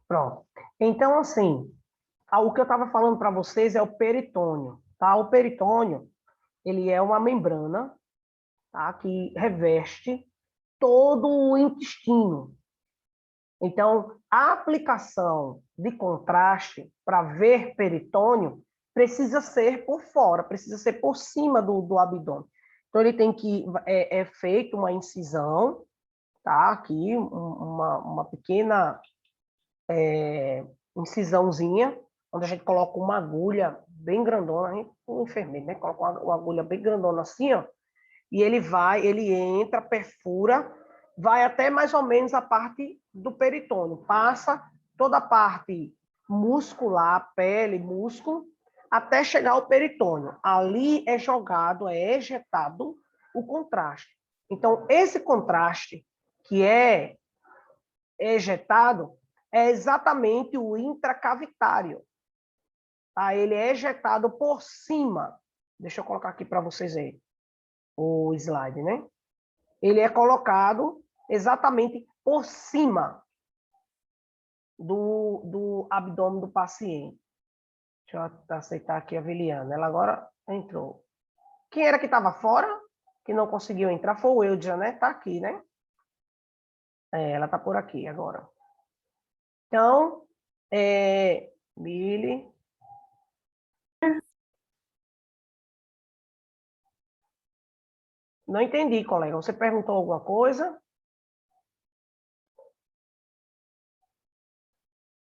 Pronto. Então, assim, o que eu estava falando para vocês é o peritônio, tá? O peritônio, ele é uma membrana, tá? Que reveste todo o intestino. Então, a aplicação de contraste para ver peritônio precisa ser por fora, precisa ser por cima do abdômen. Então, ele tem que é feito uma incisão, tá? Aqui, uma pequena incisãozinha, onde a gente coloca uma agulha bem grandona, a gente, o enfermeiro, né? Coloca uma agulha bem grandona assim, ó, e ele entra, perfura, vai até mais ou menos a parte do peritônio, passa toda a parte muscular, pele, músculo, até chegar ao peritônio. Ali é jogado, é ejetado o contraste. Então, esse contraste que é ejetado é exatamente o intracavitário. Tá? Ele é ejetado por cima. Deixa eu colocar aqui para vocês verem o slide, né? Ele é colocado exatamente por cima do abdômen do paciente. Deixa eu aceitar aqui a Viliana. Ela agora entrou. Quem era que estava fora? Que não conseguiu entrar foi o Eudia, né? Está aqui, né? Ela está por aqui agora. Então, Billy. Não entendi, colega. Você perguntou alguma coisa?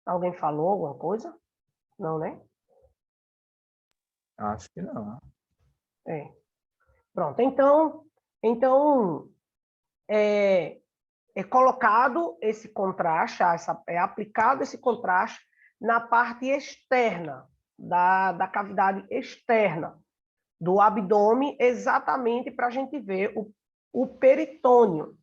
Alguém falou alguma coisa? Não, né? Acho que não. É. Pronto. Então é colocado esse contraste, é aplicado esse contraste na parte externa da cavidade externa do abdômen, exatamente para a gente ver o peritônio,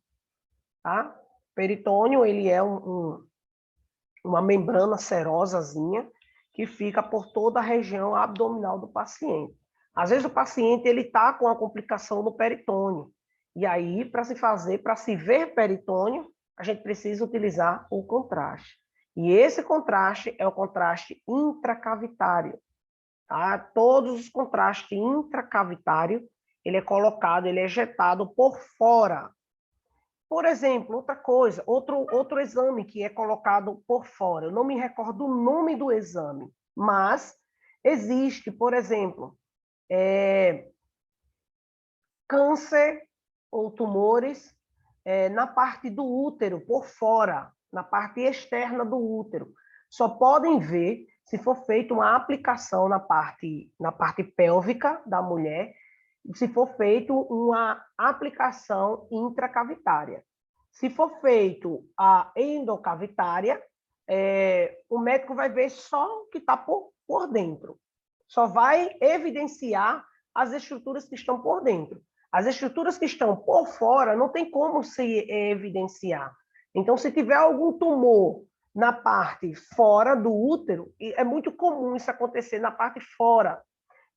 tá? O peritônio, ele é uma membrana serosazinha que fica por toda a região abdominal do paciente. Às vezes o paciente ele está com a complicação no peritônio. E aí, para se ver peritônio, a gente precisa utilizar o contraste. E esse contraste é o contraste intracavitário. Tá? Todos os contrastes intracavitários, ele é colocado, ele é ejetado por fora. Por exemplo, outra coisa, outro exame que é colocado por fora. Eu não me recordo o nome do exame, mas existe, por exemplo, câncer ou tumores na parte do útero, por fora, na parte externa do útero. Só podem ver se for feita uma aplicação na parte pélvica da mulher, se for feito uma aplicação intracavitária. Se for feito a endocavitária, o médico vai ver só o que está por dentro. Só vai evidenciar as estruturas que estão por dentro. As estruturas que estão por fora não tem como se evidenciar. Então, se tiver algum tumor na parte fora do útero, é muito comum isso acontecer na parte fora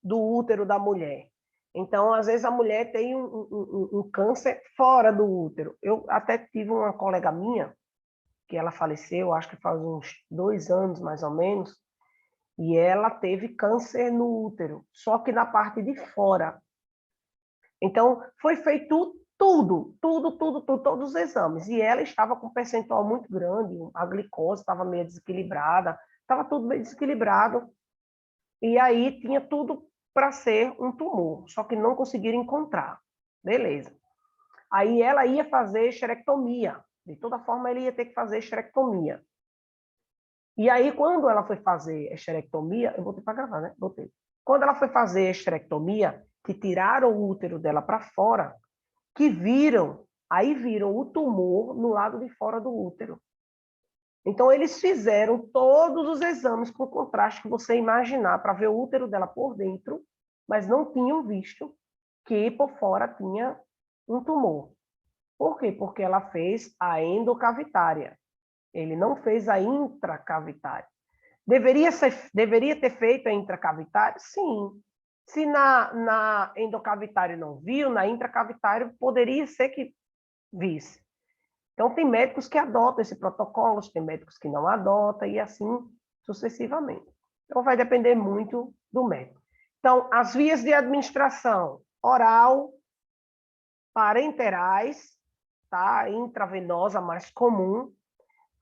do útero da mulher. Então, às vezes, a mulher tem um câncer fora do útero. Eu até tive uma colega minha, que ela faleceu, acho que faz uns 2 anos, mais ou menos, e ela teve câncer no útero, só que na parte de fora. Então, foi feito todos os exames. E ela estava com um percentual muito grande, a glicose estava meio desequilibrada, estava tudo meio desequilibrado. E aí tinha tudo para ser um tumor, só que não conseguiram encontrar. Beleza. Aí ela ia fazer esterectomia. De toda forma, ele ia ter que fazer esterectomia. E aí, quando ela foi fazer a esterectomia, eu botei para gravar, né? Botei. Quando ela foi fazer a esterectomia, que tiraram o útero dela para fora, que aí viram o tumor no lado de fora do útero. Então, eles fizeram todos os exames com contraste que você imaginar para ver o útero dela por dentro, mas não tinham visto que por fora tinha um tumor. Por quê? Porque ela fez a endocavitária. Ele não fez a intracavitária. Deveria ter feito a intracavitária? Sim. Se na endocavitária não viu, na intracavitária poderia ser que visse. Então, tem médicos que adotam esse protocolo, tem médicos que não adotam, e assim sucessivamente. Então, vai depender muito do médico. Então, as vias de administração: oral, parenterais, tá? Intravenosa, mais comum.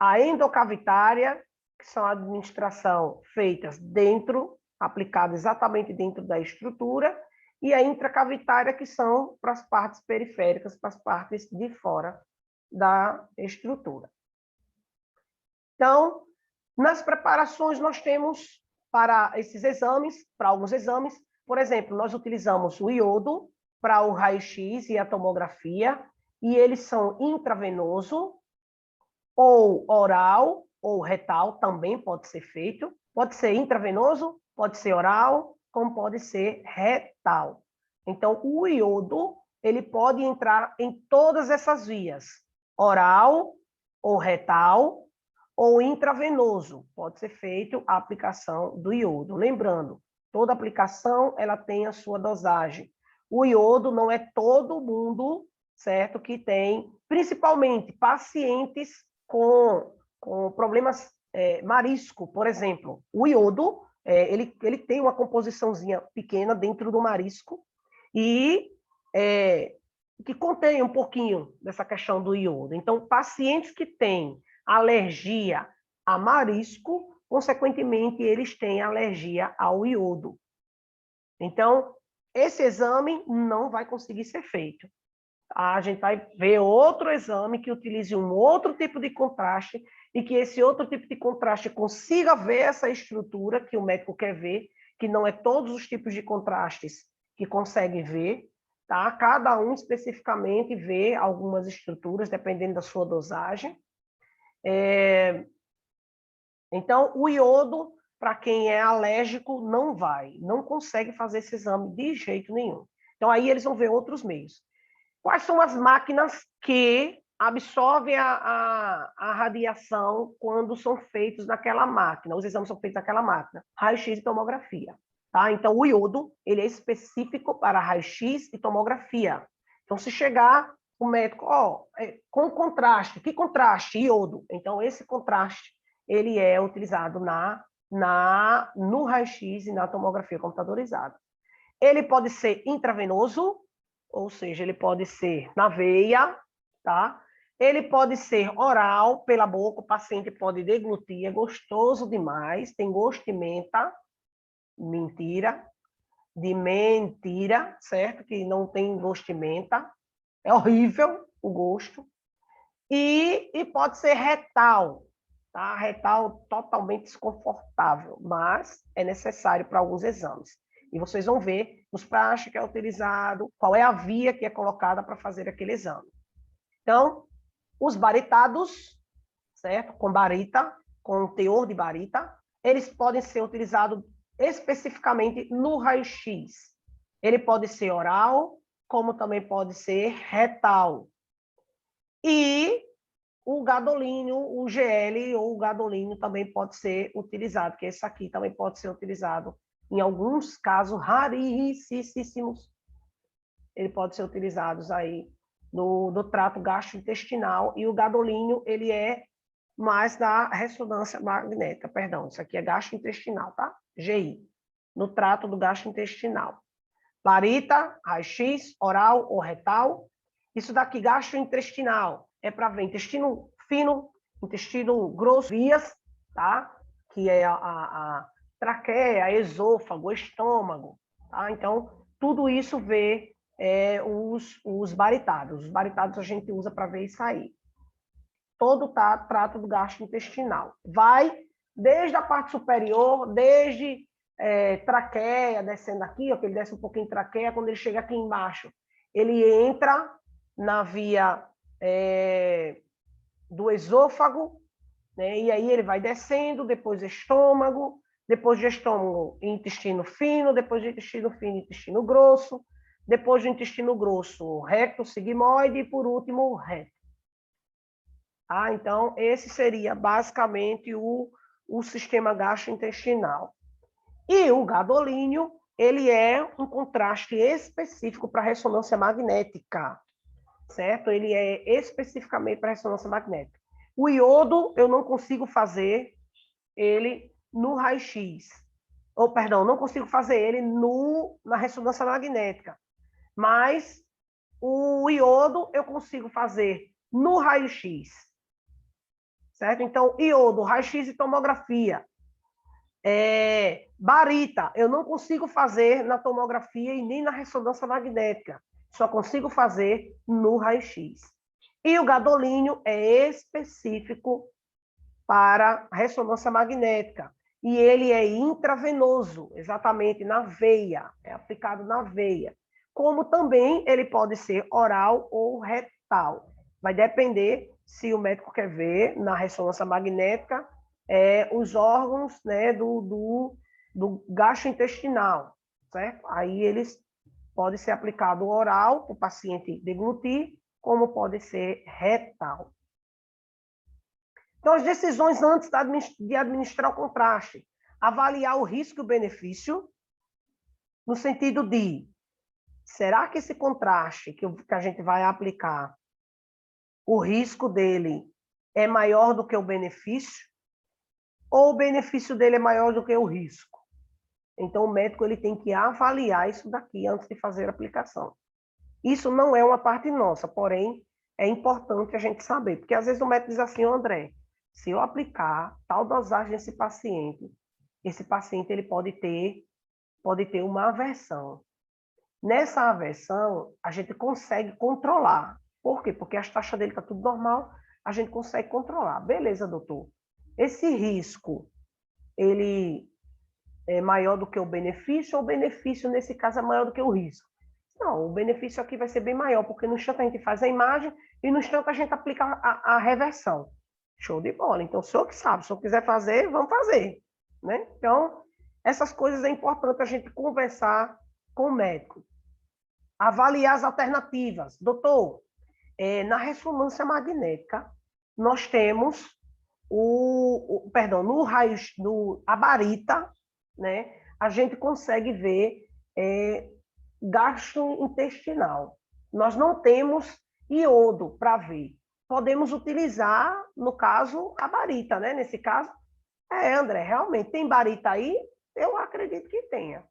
A endocavitária, que são a administração feitas dentro, aplicada exatamente dentro da estrutura, e a intracavitária, que são para as partes periféricas, para as partes de fora da estrutura. Então, nas preparações, nós temos para esses exames, para alguns exames, por exemplo, nós utilizamos o iodo para o raio-x e a tomografia, e eles são intravenoso, ou oral, ou retal, também pode ser feito. Pode ser intravenoso, pode ser oral, como pode ser retal. Então, o iodo, ele pode entrar em todas essas vias: oral, ou retal, ou intravenoso. Pode ser feito a aplicação do iodo. Lembrando, toda aplicação ela tem a sua dosagem. O iodo não é todo mundo, certo, que tem, principalmente pacientes com problemas marisco, por exemplo. O iodo, ele tem uma composiçãozinha pequena dentro do marisco e que contém um pouquinho dessa questão do iodo. Então, pacientes que têm alergia a marisco, consequentemente, eles têm alergia ao iodo. Então, esse exame não vai conseguir ser feito. A gente vai ver outro exame que utilize um outro tipo de contraste e que esse outro tipo de contraste consiga ver essa estrutura que o médico quer ver, que não é todos os tipos de contrastes que consegue ver, tá? Cada um especificamente vê algumas estruturas, dependendo da sua dosagem. Então, o iodo, para quem é alérgico, não consegue fazer esse exame de jeito nenhum. Então, aí eles vão ver outros meios. Quais são as máquinas que absorvem a radiação quando são feitos naquela máquina? Os exames são feitos naquela máquina. Raio-x e tomografia. Tá? Então, o iodo ele é específico para raio-x e tomografia. Então, se chegar o médico, com contraste, que contraste? Iodo. Então, esse contraste ele é utilizado no raio-x e na tomografia computadorizada. Ele pode ser intravenoso, ou seja, ele pode ser na veia, tá? Ele pode ser oral, pela boca, o paciente pode deglutir, é gostoso demais, tem gosto de menta, mentira, certo? Que não tem gosto de menta, é horrível o gosto. E pode ser retal, tá? Retal totalmente desconfortável, mas é necessário para alguns exames. E vocês vão ver os praxes que é utilizado, qual é a via que é colocada para fazer aquele exame. Então, os baritados, certo? Com barita, com teor de barita, eles podem ser utilizados especificamente no raio-x. Ele pode ser oral, como também pode ser retal. E o gadolínio, o GL ou o gadolínio também pode ser utilizado, que esse aqui também pode ser utilizado em alguns casos raríssimos. Ele pode ser utilizado aí no trato gastrointestinal, e o gadolínio ele é mais da ressonância magnética, perdão, isso aqui é gastrointestinal, tá? GI, no trato do gastrointestinal. Barita, raio-x, oral ou retal. Isso daqui, gastrointestinal, é para ver intestino fino, intestino grosso, vias, tá? Que é a traqueia, esôfago, estômago, tá? Então, tudo isso vê os baritados. Os baritados a gente usa para ver isso aí. Todo trato do gastrointestinal. Vai desde a parte superior, desde traqueia, descendo aqui, ó, que ele desce um pouquinho traqueia, quando ele chega aqui embaixo, ele entra na via do esôfago, né? E aí ele vai descendo, depois estômago, depois de estômago, intestino fino, depois de intestino fino, intestino grosso, depois do intestino grosso, recto, sigmoide e, por último, reto. Ah, então, esse seria basicamente o sistema gastrointestinal. E o gadolínio, ele é um contraste específico para ressonância magnética, certo? Ele é especificamente para ressonância magnética. O iodo, eu não consigo fazer ele no raio-x. Ou, perdão, não consigo fazer ele na ressonância magnética. Mas o iodo eu consigo fazer no raio-x. Certo? Então, iodo, raio-x e tomografia. Barita, eu não consigo fazer na tomografia e nem na ressonância magnética. Só consigo fazer no raio-x. E o gadolínio é específico para ressonância magnética. E ele é intravenoso, exatamente na veia, é aplicado na veia. Como também ele pode ser oral ou retal. Vai depender se o médico quer ver na ressonância magnética os órgãos, né, do gastrointestinal, certo? Aí eles podem ser aplicado oral para o paciente deglutir, como pode ser retal. Então, as decisões antes de administrar o contraste, avaliar o risco e o benefício, no sentido de, será que esse contraste que a gente vai aplicar, o risco dele é maior do que o benefício? Ou o benefício dele é maior do que o risco? Então, o médico ele tem que avaliar isso daqui antes de fazer a aplicação. Isso não é uma parte nossa, porém, é importante a gente saber, porque às vezes o médico diz assim, André, se eu aplicar tal dosagem nesse paciente, esse paciente ele pode ter uma aversão. Nessa aversão, a gente consegue controlar. Por quê? Porque as taxas dele estão tudo normal, a gente consegue controlar. Beleza, doutor. Esse risco, ele é maior do que o benefício, ou o benefício, nesse caso, é maior do que o risco? Não, o benefício aqui vai ser bem maior, porque no instante a gente faz a imagem e no instante a gente aplica a reversão. Show de bola. Então, o senhor que sabe, se o senhor quiser fazer, vamos fazer. Né? Então, essas coisas é importante a gente conversar com o médico. Avaliar as alternativas. Doutor, na ressonância magnética, nós temos no raio, a barita, né? A gente consegue ver gastrointestinal. Nós não temos iodo para ver. Podemos utilizar, no caso, a barita, né? Nesse caso, André, realmente tem barita aí? Eu acredito que tenha.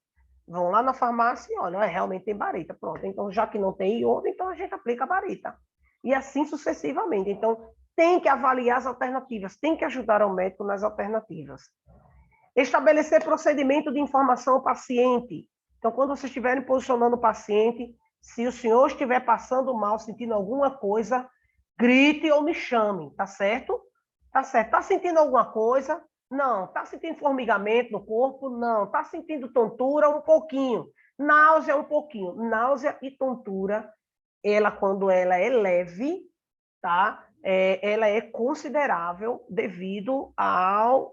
Vão lá na farmácia e olha, realmente tem barita. Pronto, então já que não tem iodo, então a gente aplica a barita. E assim sucessivamente. Então, tem que avaliar as alternativas, tem que ajudar o médico nas alternativas. Estabelecer procedimento de informação ao paciente. Então, quando vocês estiverem posicionando o paciente, se o senhor estiver passando mal, sentindo alguma coisa, grite ou me chame, tá certo? Tá certo. Tá sentindo alguma coisa? Não. Tá sentindo formigamento no corpo? Não. Tá sentindo tontura? Um pouquinho. Náusea? Um pouquinho. Náusea e tontura, quando ela é leve, tá? Ela é considerável devido ao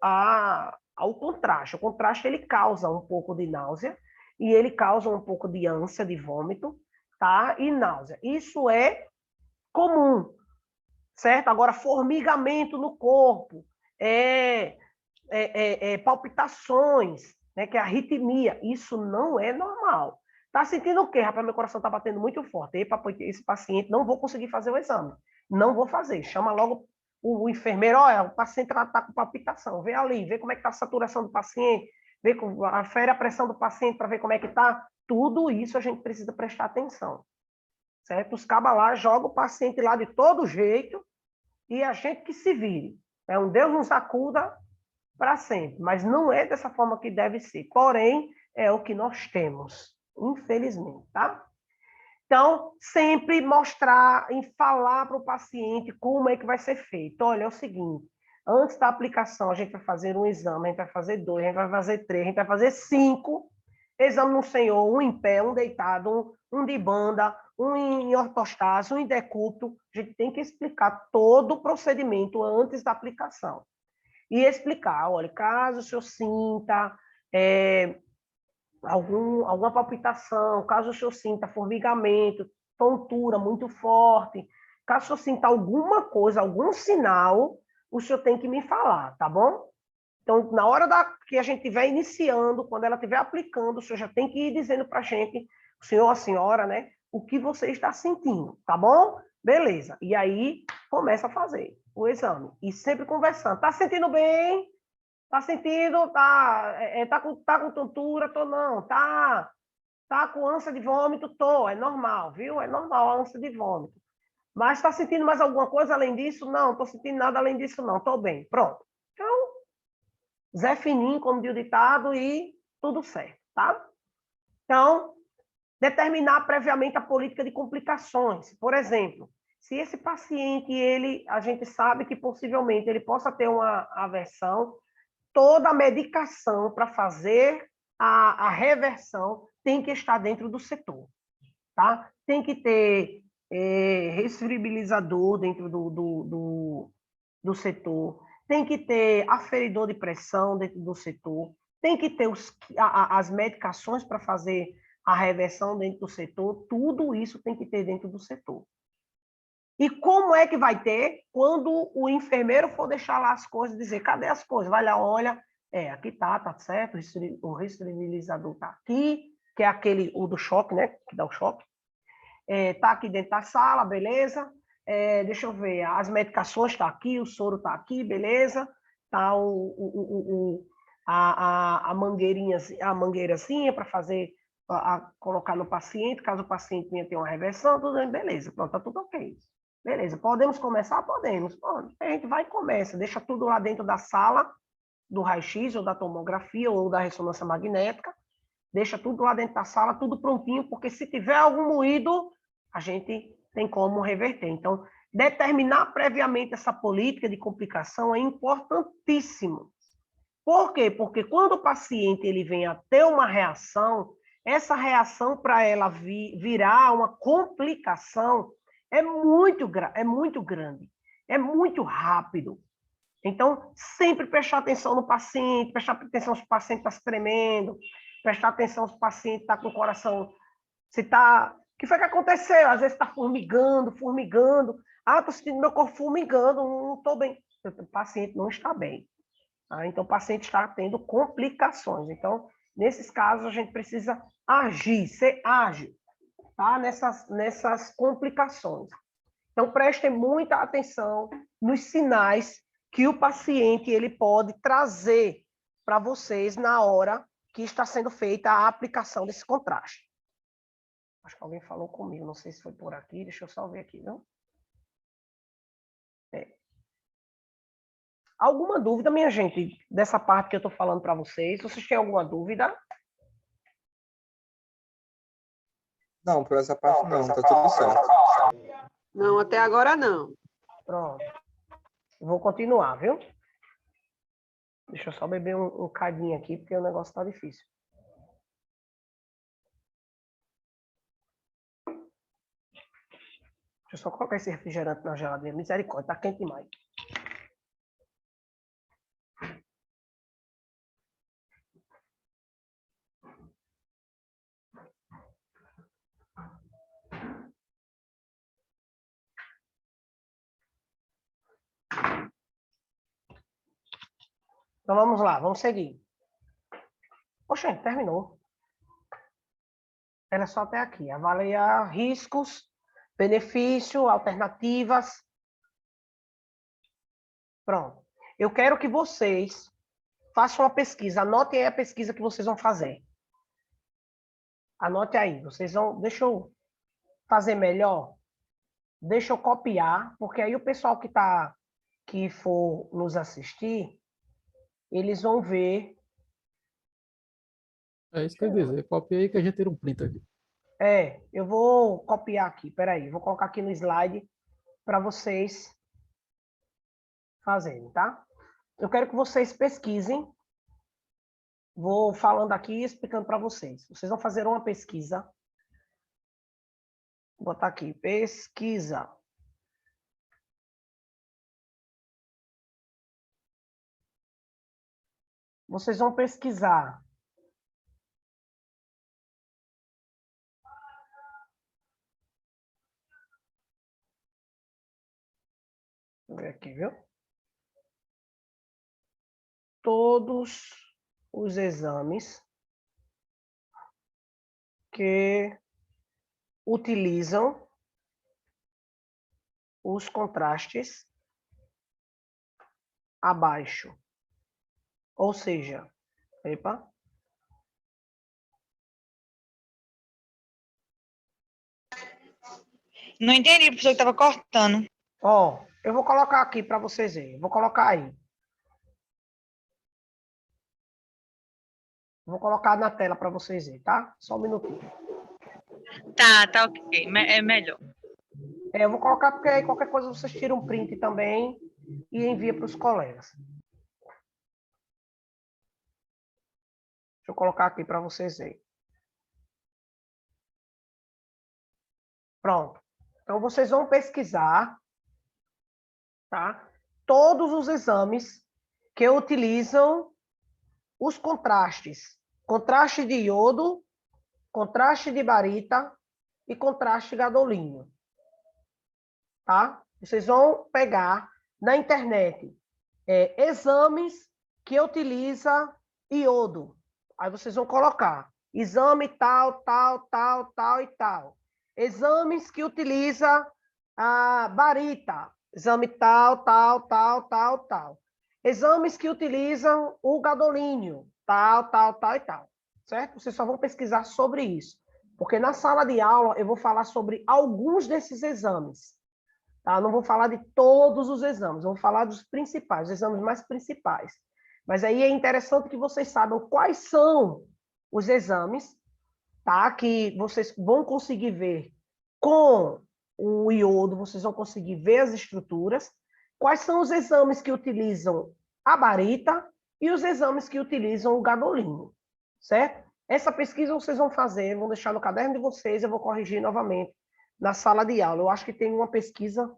contraste. O contraste ele causa um pouco de náusea e ele causa um pouco de ânsia, de vômito, tá? E náusea. Isso é comum, certo? Agora, formigamento no corpo, palpitações, né, que é arritmia, isso não é normal. Tá sentindo o quê? Rapaz, meu coração tá batendo muito forte. Epa, esse paciente, não vou conseguir fazer o exame. Não vou fazer. Chama logo o enfermeiro, olha, o paciente está com palpitação. Vê ali, vê como é que está a saturação do paciente, afere a pressão do paciente para ver como é que está. Tudo isso a gente precisa prestar atenção. Certo? Os cabas lá jogam o paciente lá de todo jeito e a gente que se vire. Um Deus nos acuda para sempre, mas não é dessa forma que deve ser. Porém, é o que nós temos, infelizmente, tá? Então, sempre mostrar e falar para o paciente como é que vai ser feito. Olha, é o seguinte, antes da aplicação, a gente vai fazer um exame, a gente vai fazer 2, a gente vai fazer 3, a gente vai fazer 5. Exame no senhor, um em pé, um deitado, um de banda, um em ortostase, um em decúbito. A gente tem que explicar todo o procedimento antes da aplicação. E explicar, olha, caso o senhor sinta alguma palpitação, caso o senhor sinta formigamento, tontura muito forte, caso o senhor sinta alguma coisa, algum sinal, o senhor tem que me falar, tá bom? Então, na hora que a gente estiver iniciando, quando ela estiver aplicando, o senhor já tem que ir dizendo para a gente, o senhor ou a senhora, né, o que você está sentindo, tá bom? Beleza. E aí começa a fazer o exame. E sempre conversando. Tá sentindo bem? Tá sentindo? Tá com tontura? Tô não. Tá com ânsia de vômito? Tô. É normal, viu? É normal a ânsia de vômito. Mas está sentindo mais alguma coisa além disso? Não, estou sentindo nada além disso, não. Estou bem. Pronto. Então, Zé Fininho, como diz o ditado, e tudo certo, tá? Então, determinar previamente a política de complicações. Por exemplo, se esse paciente, a gente sabe que possivelmente ele possa ter uma aversão, toda a medicação para fazer a reversão tem que estar dentro do setor, tá? Tem que ter resfribilizador dentro do setor, tem que ter aferidor de pressão dentro do setor, tem que ter as medicações para fazer a reversão dentro do setor, tudo isso tem que ter dentro do setor. E como é que vai ter quando o enfermeiro for deixar lá as coisas, dizer, cadê as coisas? Vai lá, olha, aqui tá certo, o restabilizador tá aqui, que é aquele, o do choque, né, que dá o choque. Tá aqui dentro da sala, beleza? Deixa eu ver, as medicações tá aqui, o soro tá aqui, beleza? Tá a mangueirazinha para fazer, colocar no paciente, caso o paciente tenha ter uma reversão, tudo bem, beleza, pronto, tá tudo ok. Beleza, podemos começar? Podemos. Pronto, a gente vai e começa, deixa tudo lá dentro da sala do raio-x, ou da tomografia, ou da ressonância magnética, deixa tudo lá dentro da sala, tudo prontinho, porque se tiver algum moído, a gente tem como reverter. Então, determinar previamente essa política de complicação é importantíssimo. Por quê? Porque quando o paciente ele vem a ter uma reação, essa reação para ela virar uma complicação é muito grande, é muito rápido. Então, sempre prestar atenção no paciente, prestar atenção se o paciente está se tremendo, prestar atenção se o paciente está com o coração, se está... O que foi que aconteceu? Às vezes está formigando. Ah, estou sentindo meu corpo formigando, não estou bem. O paciente não está bem. Então, o paciente está tendo complicações. Então, nesses casos, a gente precisa agir, ser ágil, tá? Nessas complicações. Então, prestem muita atenção nos sinais que o paciente ele pode trazer para vocês na hora que está sendo feita a aplicação desse contraste. Acho que alguém falou comigo, não sei se foi por aqui, deixa eu só ver aqui, não? Alguma dúvida, minha gente, dessa parte que eu estou falando para vocês? Vocês têm alguma dúvida? Não, por essa parte não, tá tudo certo. Não, até agora não. Pronto. Vou continuar, viu? Deixa eu só beber um cadinho aqui, porque o negócio está difícil. Deixa eu só colocar esse refrigerante na geladeira. Misericórdia, tá quente demais. Então vamos lá, vamos seguir. Poxa, terminou. Era só até aqui. Avaliar riscos, benefício, alternativas. Pronto. Eu quero que vocês façam uma pesquisa. Anotem aí a pesquisa que vocês vão fazer. Anote aí. Vocês vão... Deixa eu fazer melhor. Deixa eu copiar, porque aí o pessoal que for nos assistir, eles vão ver. É isso que eu ia dizer. Copia aí que a gente tira um print aqui. Eu vou copiar aqui. Peraí, vou colocar aqui no slide para vocês fazerem, tá? Eu quero que vocês pesquisem. Vou falando aqui e explicando para vocês. Vocês vão fazer uma pesquisa. Vou botar aqui, pesquisa. Vocês vão pesquisar. Deixa eu ver aqui, viu? Todos os exames que utilizam os contrastes abaixo. Ou seja, epa, Não entendi, professor, que estava cortando. ó, eu vou colocar aqui para vocês verem. Vou colocar aí. Vou colocar na tela para vocês verem, tá? Só um minutinho. Tá ok. É melhor. Eu vou colocar porque aí qualquer coisa vocês tiram um print também e envia para os colegas. Deixa eu colocar aqui para vocês verem. Pronto. Então, vocês vão pesquisar, tá? Todos os exames que utilizam os contrastes. Contraste de iodo, contraste de barita e contraste gadolínio. Tá? Vocês vão pegar na internet exames que utiliza iodo. Aí vocês vão colocar exame tal, tal, tal, tal e tal. Exames que utiliza a barita. Exame tal, tal, tal, tal, tal. Exames que utilizam o gadolínio. Tal, tal, tal e tal. Certo? Vocês só vão pesquisar sobre isso. Porque na sala de aula eu vou falar sobre alguns desses exames. Tá? Não vou falar de todos os exames, vou falar dos principais, os exames mais principais. Mas aí é interessante que vocês saibam quais são os exames, tá? Que vocês vão conseguir ver com o iodo, vocês vão conseguir ver as estruturas, quais são os exames que utilizam a barita e os exames que utilizam o gadolínio, certo? Essa pesquisa vocês vão fazer, vão deixar no caderno de vocês, eu vou corrigir novamente na sala de aula. Eu acho que tem uma pesquisa.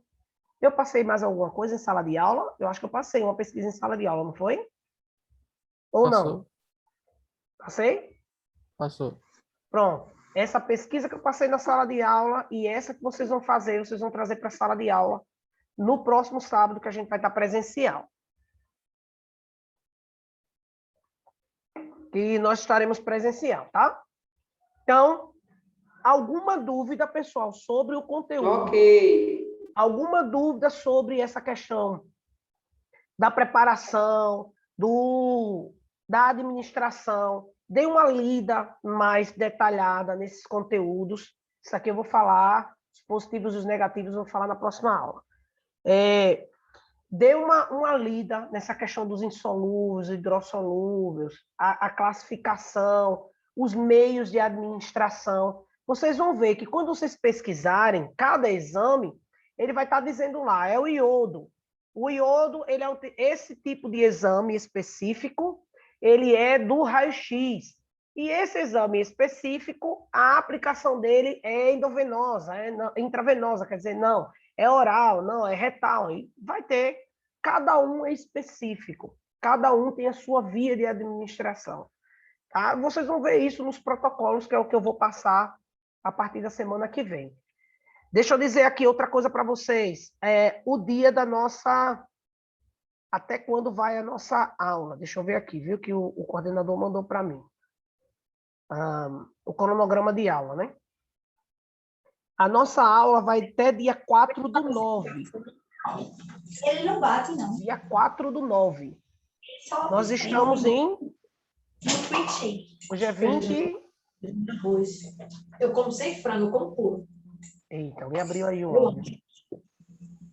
Eu passei mais alguma coisa em sala de aula? Eu acho que eu passei uma pesquisa em sala de aula, não foi? Ou Passou. não? Passei? Passou. Pronto. Essa pesquisa que eu passei na sala de aula e essa que vocês vão fazer, vocês vão trazer para a sala de aula no próximo sábado, que a gente vai estar presencial. E nós estaremos presencial, tá? Então, alguma dúvida, pessoal, sobre o conteúdo? Ok. Alguma dúvida sobre essa questão da preparação, da administração? Dê uma lida mais detalhada nesses conteúdos. Isso aqui eu vou falar, os positivos e os negativos eu vou falar na próxima aula. Dê uma lida nessa questão dos insolúveis, hidrossolúveis, a classificação, os meios de administração. Vocês vão ver que quando vocês pesquisarem cada exame, ele vai estar dizendo lá, é o iodo. O iodo, ele é esse tipo de exame específico, ele é do raio-x. E esse exame específico, a aplicação dele é endovenosa, é intravenosa, quer dizer, não, é oral, não, é retal. E vai ter, cada um é específico, cada um tem a sua via de administração. Tá? Vocês vão ver isso nos protocolos, que é o que eu vou passar a partir da semana que vem. Deixa eu dizer aqui outra coisa para vocês. O dia da nossa... Até quando vai a nossa aula? Deixa eu ver aqui, viu? Que o coordenador mandou para mim. O cronograma de aula, né? A nossa aula vai até dia 4/9. Ele não bate, não. Dia 4/9. Só Nós estamos em... Hoje é 20... Eu como sem frango, eu como puro. Eita, alguém abriu aí o Eu áudio.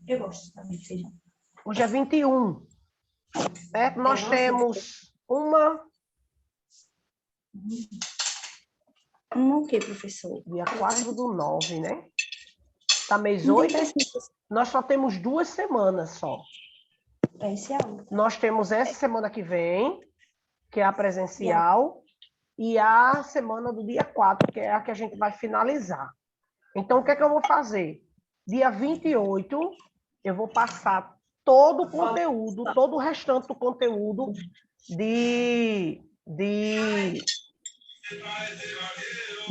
Eu gosto também de feijão. Hoje é 21. Certo? Nós temos uma... O que, professor? Dia 4/9, né? Tá mês 8. Nós só temos 2 semanas só. Esse é o... Nós temos essa semana que vem, que é a presencial, e a semana do dia 4, que é a que a gente vai finalizar. Então, o que é que eu vou fazer? Dia 28, eu vou passar todo o conteúdo, todo o restante do conteúdo de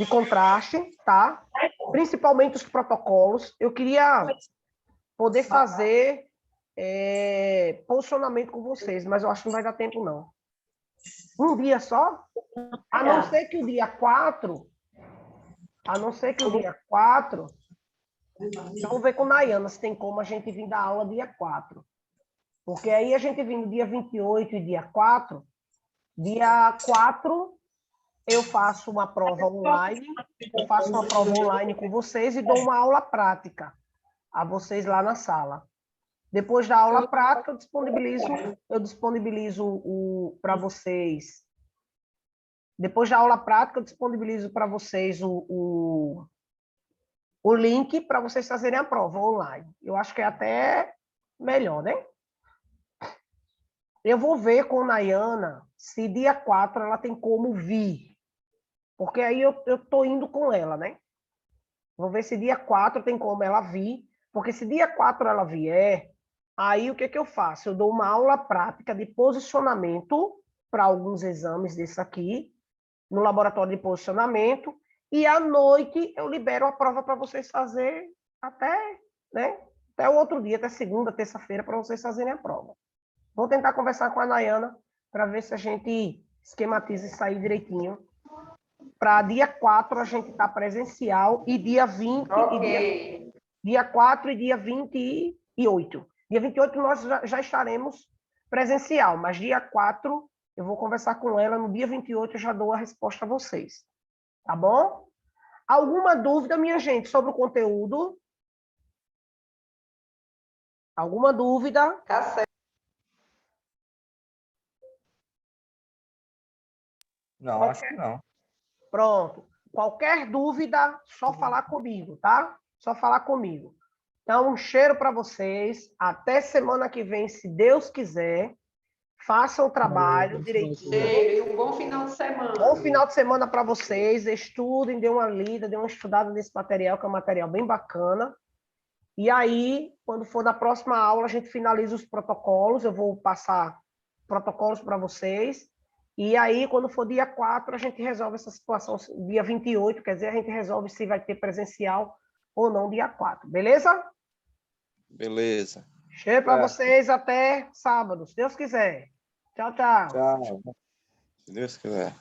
contraste, tá? Principalmente os protocolos. Eu queria poder fazer posicionamento com vocês, mas eu acho que não vai dar tempo, não. Um dia só? A não ser que o dia 4... A não ser que o dia 4 Eu vou ver com a Nayana se tem como a gente vir da aula dia 4. Porque aí a gente vindo dia 28 e dia 4, dia 4 eu faço uma prova online, com vocês e dou uma aula prática a vocês lá na sala. Depois da aula prática, eu disponibilizo para vocês. Depois da aula prática, eu disponibilizo para vocês o link para vocês fazerem a prova online. Eu acho que é até melhor, né? Eu vou ver com a Nayana se dia 4 ela tem como vir. Porque aí eu estou indo com ela, né? Vou ver se dia 4 tem como ela vir. Porque se dia 4 ela vier, aí o que eu faço? Eu dou uma aula prática de posicionamento para alguns exames desse aqui, no laboratório de posicionamento, e à noite eu libero a prova para vocês fazerem até o outro dia, até segunda, terça-feira, para vocês fazerem a prova. Vou tentar conversar com a Nayana para ver se a gente esquematiza isso aí direitinho. Para dia 4 a gente está presencial e dia 20 Ok. dia 4 e dia 28. Dia 28 nós já estaremos presencial, mas dia 4 eu vou conversar com ela, no dia 28 eu já dou a resposta a vocês. Tá bom? Alguma dúvida, minha gente, sobre o conteúdo? Alguma dúvida? Tá certo. Não, acho que não. Pronto. Qualquer dúvida, só falar comigo, tá? Só falar comigo. Então, um cheiro para vocês. Até semana que vem, se Deus quiser. Façam o trabalho direitinho. E um bom final de semana. Bom final de semana para vocês. Estudem, dêem uma lida, dêem uma estudada nesse material, que é um material bem bacana. E aí, quando for na próxima aula, a gente finaliza os protocolos. Eu vou passar protocolos para vocês. E aí, quando for dia 4, a gente resolve essa situação. Dia 28, quer dizer, a gente resolve se vai ter presencial ou não dia 4. Beleza? Beleza. Cheiro para vocês. Até sábado, se Deus quiser. Tchau, tchau. Tchau. Se Deus quiser.